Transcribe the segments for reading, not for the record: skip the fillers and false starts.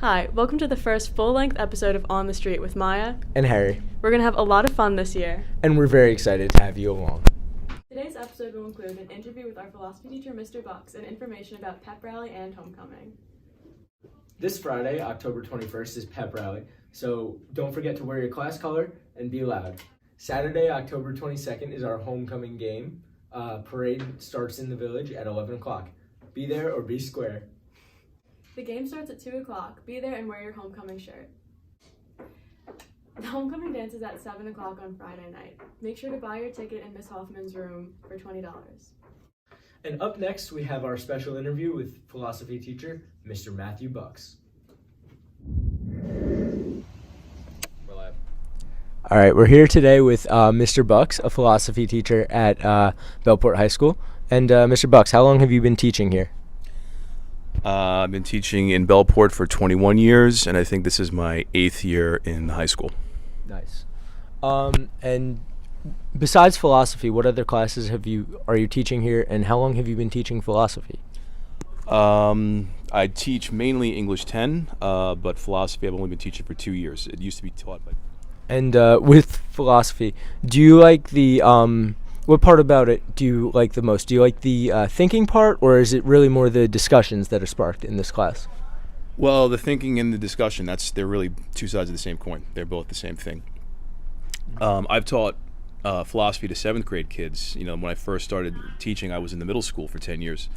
Hi, welcome to the first full-length episode of On the Street with Maya and Harry, We're going to have a lot of fun this year. and we're very excited to have you along. Today's episode will include an interview with our philosophy teacher, Mr. Bucks, and information about pep rally and homecoming. This Friday, October 21st, is pep rally, so don't forget to wear your class color and be loud. Saturday, October 22nd, is our homecoming game. Parade starts in the village at 11 o'clock. Be there or be square. The game starts at 2 o'clock. Be there and wear your homecoming shirt. The homecoming dance is at 7 o'clock on Friday night. Make sure to buy your ticket in Miss Hoffman's room for $20. And up next, we have our special interview with philosophy teacher, Mr. Matthew Bucks. We're live. All right, we're here today with Mr. Bucks, a philosophy teacher at Bellport High School. And Mr. Bucks, how long have you been teaching here? I've been teaching in Bellport for 21 years, and I think this is my 8th year in high school. Nice. And besides philosophy, what other classes are you teaching here, and how long have you been teaching philosophy? I teach mainly English 10, but philosophy I've only been teaching for 2 years. It used to be taught by... And with philosophy, do you like the what part about it do you like the most? Do you like the thinking part, or is it really more the discussions that are sparked in this class? Well, the thinking and the discussion, they're really two sides of the same coin. They're both the same thing. I've taught philosophy to 7th grade kids. You know, when I first started teaching, I was in the middle school for 10 years.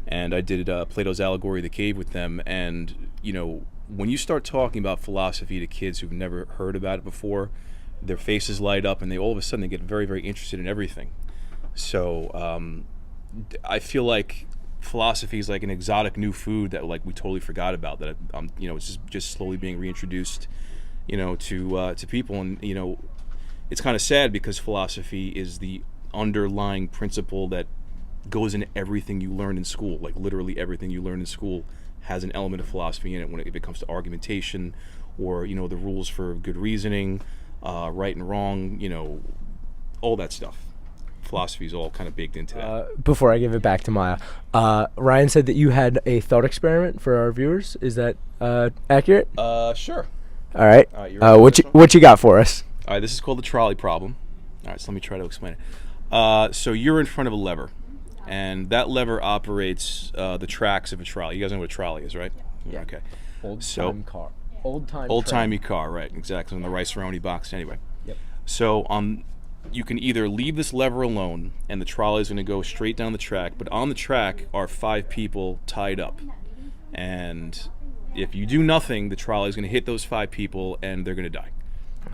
And I did Plato's Allegory of the Cave with them. And, you know, when you start talking about philosophy to kids who've never heard about it before, their faces light up and all of a sudden they get very, very interested in everything. So I feel like philosophy is like an exotic new food that like we totally forgot about, that you know, it's just slowly being reintroduced, you know, to people. And, you know, it's kind of sad because philosophy is the underlying principle that goes into everything you learn in school. Like literally everything you learn in school has an element of philosophy in it if it comes to argumentation or, you know, the rules for good reasoning, right and wrong, you know, all that stuff. Philosophy is all kind of baked into that. Before I give it back to Maya, Ryan said that you had a thought experiment for our viewers. Is that accurate? Sure. All right. You ready for What you got for us? All right, this is called the trolley problem. All right, so let me try to explain it. So you're in front of a lever, and that lever operates the tracks of a trolley. You guys know what a trolley is, right? Yeah. Okay. Old-time car. Old-timey car, right, exactly, in the Rice-A-Roni box anyway. Yep. So you can either leave this lever alone, and the trolley is going to go straight down the track, but on the track are 5 people tied up. And if you do nothing, the trolley is going to hit those 5 people, and they're going to die.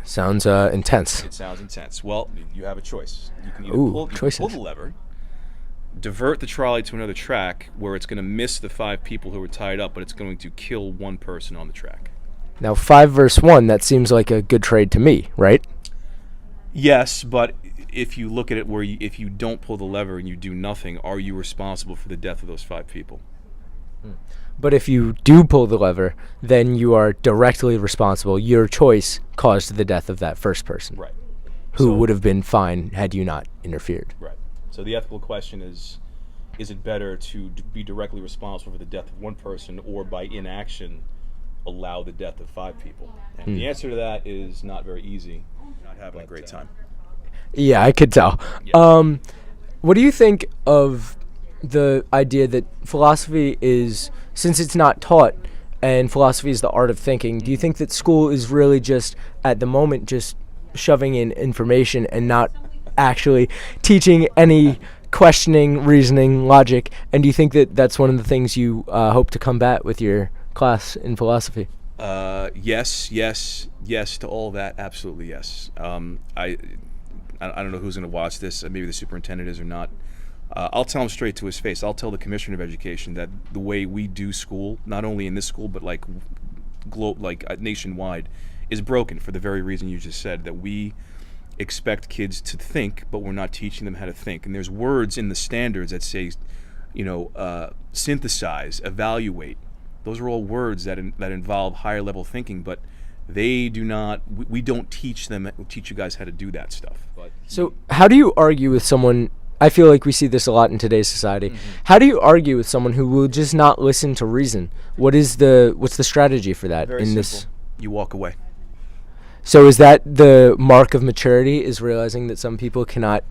Sounds intense. It sounds intense. Well, you have a choice. You can either pull the lever, divert the trolley to another track where it's going to miss the 5 people who are tied up, but it's going to kill 1 person on the track. Now, 5 versus 1, that seems like a good trade to me, right? Yes, but if you look at it if you don't pull the lever and you do nothing, are you responsible for the death of those 5 people? But if you do pull the lever, then you are directly responsible. Your choice caused the death of that first person. Right. Who would have been fine had you not interfered. Right. So the ethical question is it better to be directly responsible for the death of 1 person, or by inaction allow the death of 5 people? And the answer to that is not very easy. Not having a great time. Yeah, I could tell. Yeah. What do you think of the idea that philosophy is, since it's not taught and philosophy is the art of thinking, do you think that school is really just, at the moment, just shoving in information and not actually teaching any questioning, reasoning, logic? And do you think that that's one of the things you hope to combat with your class in philosophy? Yes to all that. Absolutely yes. I don't know who's going to watch this. Maybe the superintendent is or not. I'll tell him straight to his face. I'll tell the commissioner of education that the way we do school, not only in this school but like nationwide, is broken for the very reason you just said, that we expect kids to think, but we're not teaching them how to think. And there's words in the standards that say, you know, synthesize, evaluate. Those are all words that involve higher level thinking, but they do not. We don't teach you guys how to do that stuff. So how do you argue with someone I feel like we see this a lot in today's society. How do you argue with someone who will just not listen to reason? What's the strategy for that Very in simple. this? You walk away. So is that the mark of maturity, is realizing that some people cannot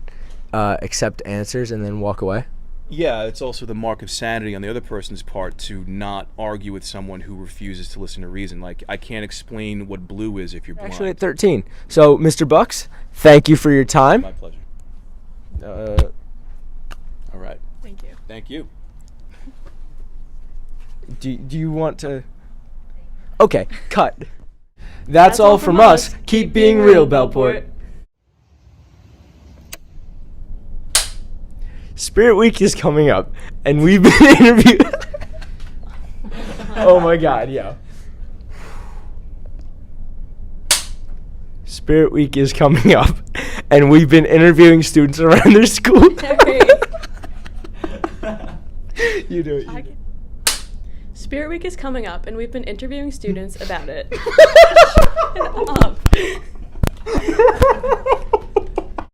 accept answers and then walk away? Yeah, it's also the mark of sanity on the other person's part to not argue with someone who refuses to listen to reason. Like, I can't explain what blue is if you're blind. Actually at 13. So, Mr. Bucks, thank you for your time. My pleasure. All right. Thank you. Thank you. Do you want to... Okay, cut. That's all from us. Keep being real, Bellport. Spirit Week is coming up, and we've been interviewed. Oh my God, yeah. Spirit Week is coming up, and we've been interviewing students around their school. You do it. Spirit Week is coming up, and we've been interviewing students about it. Shut up.